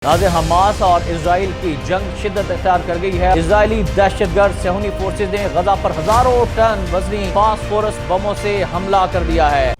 Nazir Hamas और Israel की जंग शिद्दत इख्तियार कर गई है। इजरायली दहशतगर्द सेहूनी फोर्सेज ने गजा पर हजारों टन वजनी फास्फोरस बमों से हमला कर दिया है।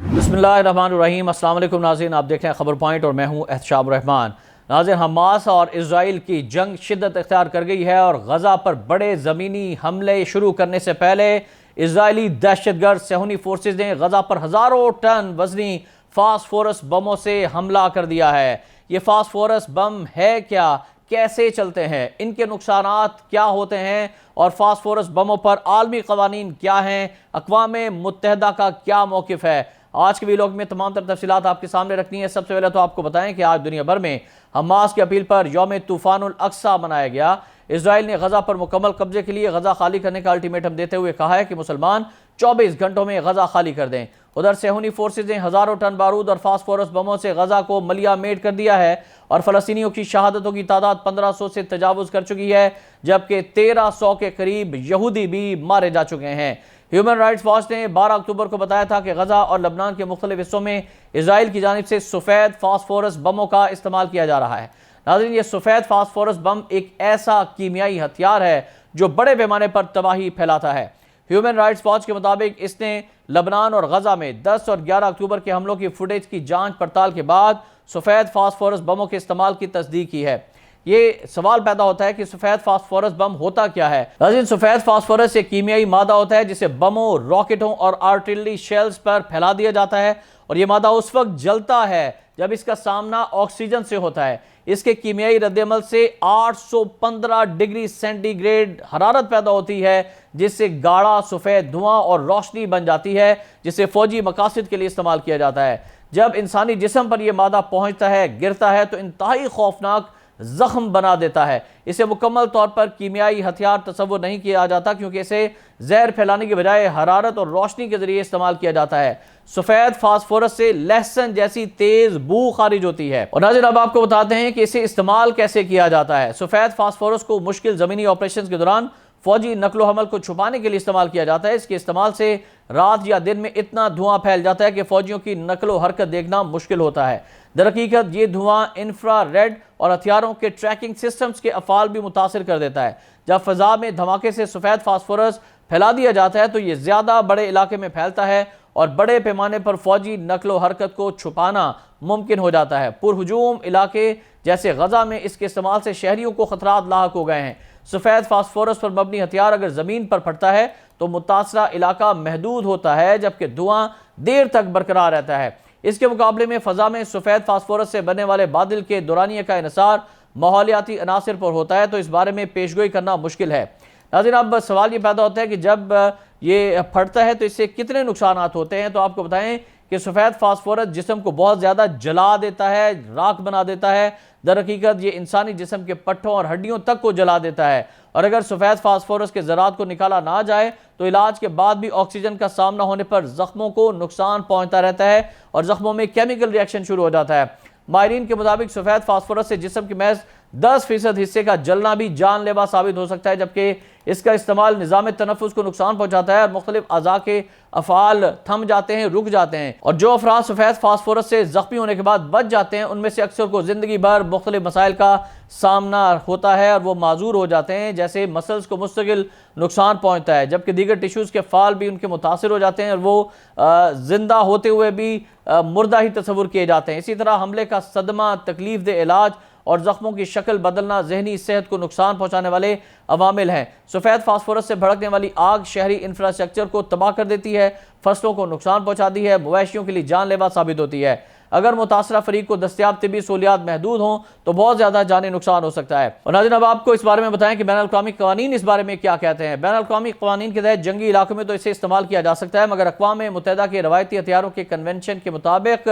बिस्मिल्लाहिर्रहमानिर्रहीम, अस्सलाम वालेकुम नाज़रीन, आप देख रहे हैं खबर पॉइंट और मैं हूं एहतशाम रहमान। नाज़रीन, हमास और इसराइल की जंग शिद्दत इख्तियार कर गई है और गजा पर बड़े ज़मीनी हमले शुरू करने से पहले इजरायली दहशतगर्द सेहूनी फोर्सेज ने गजा पर हजारों टन वजनी फास्फोरस बमों से हमला कर दिया है। ये फास्फोरस बम है क्या, कैसे चलते हैं, इनके नुकसानात क्या होते हैं और फास्फोरस बमों पर आलमी कवानीन क्या हैं, अक़वाम मुत्तहिदा का क्या मौक़िफ़ है। आज के वीडियो में तमाम तर तफसीलात आपके सामने रखनी है। सबसे पहले तो आपको बताएं कि आज दुनिया भर में हमास की अपील पर यौम तूफ़ानुल अक्सा मनाया गया। इसराइल ने गजा पर मुकम्मल कब्जे के लिए गजा खाली करने का अल्टीमेटम देते हुए कहा है कि मुसलमान 24 घंटों में गजा खाली कर दें। उधर सेहूनी फोर्सेज ने हजारों टन बारूद और फास्फोरस बमों से गजा को मलिया मेट कर दिया है और फलस्तीनियों की शहादतों की तादाद 1500 से तजावुज़ कर चुकी है, जबकि 1300 के करीब यहूदी भी मारे जा चुके हैं। ह्यूमन राइट्स वॉच ने 12 अक्टूबर को बताया था कि गजा और लबनान के मुख्तलिफ हिस्सों में इसराइल की जानिब से सफ़ेद फास्फोरस बमों का इस्तेमाल किया जा रहा है। नाज़रीन, ये सफ़ेद फास्फोरस बम एक ऐसा कीमियाई हथियार है जो बड़े पैमाने पर तबाही फैलाता है। ह्यूमन राइट्स वॉच के मुताबिक इसने लबनान और गजा में 10 और 11 अक्टूबर के हमलों की फुटेज की जांच पड़ताल के बाद सफ़ेद फास्फोरस बमों के इस्तेमाल की तस्दीक की है। ये सवाल पैदा होता है कि सफ़ेद फास्फोरस बम होता क्या है। नाज़रीन, सफ़ेद फास्फोरस एक कीमियाई मादा होता है जिसे बमों, रॉकेटों और आर्टिलरी शेल्स पर फैला दिया जाता है और ये मादा उस वक्त जलता है जब इसका सामना ऑक्सीजन से होता है। इसके कीमियाई रद्दअमल से 815 डिग्री सेंटीग्रेड हरारत पैदा होती है, जिससे गाढ़ा सफ़ेद धुआं और रोशनी बन जाती है, जिसे फौजी मकासद के लिए इस्तेमाल किया जाता है। जब इंसानी जिस्म पर यह मादा पहुंचता है, गिरता है, तो इंतहाई खौफनाक जख्म बना देता है। इसे मुकम्मल तौर पर कीमियाई हथियार तस्वुर नहीं किया जाता, क्योंकि इसे जहर फैलाने के बजाय हरारत और रोशनी के जरिए इस्तेमाल किया जाता है। सफ़ेद फास्फोरस से लहसन जैसी तेज बू खारिज होती है। और नाज़रीन, अब आपको बताते हैं कि इसे इस्तेमाल कैसे किया जाता है। सफ़ेद फास्फोरस को मुश्किल ज़मीनी ऑपरेशन के दौरान फौजी नकलो हमल को छुपाने के लिए इस्तेमाल किया जाता है। इसके इस्तेमाल से रात या दिन में इतना धुआं फैल जाता है कि फौजियों की नकलो हरकत देखना मुश्किल होता है। दरहकीकत ये धुआं इंफ्रा रेड और हथियारों के ट्रैकिंग सिस्टम्स के अफ़ाल भी मुतासिर कर देता है। जब फ़ज़ा में धमाके से सफ़ेद फास्फोरस फैला दिया जाता है तो ये ज़्यादा बड़े इलाके में फैलता है और बड़े पैमाने पर फौजी नकलो हरकत को छुपाना मुमकिन हो जाता है। पुरहुजूम इलाके जैसे गजा में इसके इस्तेमाल से शहरियों को खतरात लाहक हो गए हैं। सफ़ेद फास्फोरस पर मबनी हथियार अगर ज़मीन पर फटता है तो मुतासरा इलाका महदूद होता है, जबकि धुआं देर तक बरकरार रहता है। इसके मुकाबले में फ़ज़ा में सफ़ेद फास्फोरस से बनने वाले बादल के दौरानिया का इन्हिसार माहौलियाती अनासर पर होता है, तो इस बारे में पेशगोई करना मुश्किल है। नाज़रीन, अब सवाल ये पैदा होता है कि जब ये फटता है तो इससे कितने नुकसान होते हैं। तो आपको बताएं कि सफ़ेद फास्फोरस जिस्म को बहुत ज़्यादा जला देता है, राख बना देता है। दरहकीकत ये इंसानी जिस्म के पट्टों और हड्डियों तक को जला देता है और अगर सफ़ेद फास्फोरस के ज़रात को निकाला ना जाए तो इलाज के बाद भी ऑक्सीजन का सामना होने पर ज़ख्मों को नुकसान पहुँचता रहता है और ज़ख्मों में केमिकल रिएक्शन शुरू हो जाता है। माहिरीन के मुताबिक सफ़ेद फास्फोरस से जिस्म के महज 10% हिस्से का जलना भी जानलेवा साबित हो सकता है, जबकि इसका इस्तेमाल निज़ाम तनफ़ुस को नुकसान पहुँचाता है और मुख्तलिफ अज़ा के अफ़ाल थम जाते हैं, रुक जाते हैं। और जो अफराद सफ़ेद फास्फोरस से ज़ख्मी होने के बाद बच जाते हैं, उनमें से अक्सर को ज़िंदगी भर मुख्तलिफ मसाइल का सामना होता है और वो माजूर हो जाते हैं, जैसे मसल्स को मुस्तकिल नुकसान पहुँचता है, जबकि दीगर टिश्यूज़ के फ़ाल भी उनके मुतासिर हो जाते हैं और वो ज़िंदा होते हुए भी मुर्दा ही तस्वुर किए जाते हैं। इसी तरह हमले का सदमा, तकलीफ दे इलाज और ज़ख्मों की शक्ल बदलना जहनी सेहत को नुकसान पहुँचाने वाले अवामिल हैं। सफ़ेद फास्फोरस से भड़कने वाली आग शहरी इंफ्रास्ट्रक्चर को तबाह कर देती है, फसलों को नुकसान पहुँचाती है, मवेशियों के लिए जानलेवा साबित होती है। अगर मुतासरा फरीक को दस्तियाब तिबी सहूलियात महदूद हों तो बहुत ज़्यादा जानी नुकसान हो सकता है। और नाज़रीन, अब आपको इस बारे में बताएं कि बैनुल-अक़वामी क़वानीन इस बारे में क्या कहते हैं। बैनुल-अक़वामी क़वानीन के तहत जंगी इलाकों में तो इसे इस्तेमाल किया जा सकता है, मगर अक़वाम मुत्तहिदा के रवायती हथियारों के कन्वेंशन के मुताबिक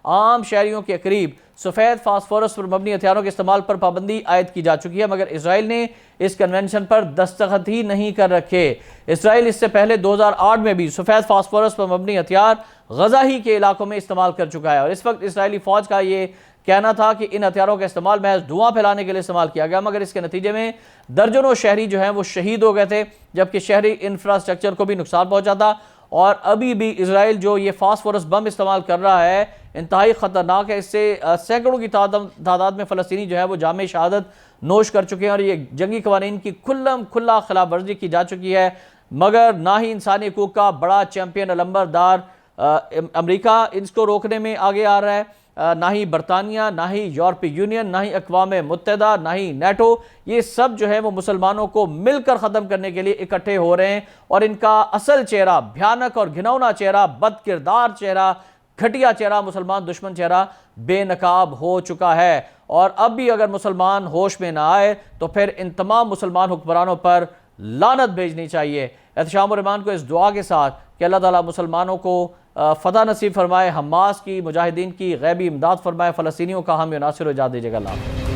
आम शहरियों के करीब सफ़ेद फास्फोरस पर मबनी हथियारों के इस्तेमाल पर पाबंदी आयद की जा चुकी है, मगर इसराइल ने इस कन्वेंशन पर दस्तखत ही नहीं कर रखे। इसराइल इससे पहले 2008 में भी सफ़ेद फास्फोरस पर मबनी हथियार गजा ही के इलाकों में इस्तेमाल कर चुका है और इस वक्त इसराइली फ़ौज का ये कहना था कि इन हथियारों का इस्तेमाल महज धुआं फैलाने के लिए इस्तेमाल किया गया, मगर इसके नतीजे में दर्जनों शहरी जो हैं वो शहीद हो गए थे, जबकि शहरी इंफ्रास्ट्रक्चर को भी नुकसान पहुंचा था और अभी भी इसराइल जो ये फास्फोरस बम इस्तेमाल कर रहा है इंतहाई ख़तरनाक है। इससे सैकड़ों की तादाद में फ़लस्तीनी जो है वो जामे शहादत नोश कर चुके हैं और ये जंगी कवानीन की खुला खिलाफ वर्जी की जा चुकी है। मगर ना ही इंसानी हकूक़ का बड़ा चैंपियन अलंबरदार अमेरिका इसको रोकने में आगे आ रहा है, ना ही बरतानिया, ना ही यूरोपीय यूनियन, ना ही अक़वाम मुत्तहिदा, ना ही नेटो। ये सब जो है वो मुसलमानों को मिलकर ख़त्म करने के लिए इकट्ठे हो रहे हैं और इनका असल चेहरा, भयानक और घिनौना चेहरा, बदकिरदार चेहरा, घटिया चेहरा, मुसलमान दुश्मन चेहरा बेनकाब हो चुका है। और अब भी अगर मुसलमान होश में ना आए तो फिर इन तमाम मुसलमान हुक्मरानों पर लानत भेजनी चाहिए। एहतशाम रहमान को इस दुआ के साथ कि अल्लाह ताला मुसलमानों को फतह नसीब फरमाए, हमास की मुजाहिदीन की गैबी इमदाद फरमाए, फ़लस्तीनियों का हामी नासिर इजाज़त दीजिएगा। अल्लाह।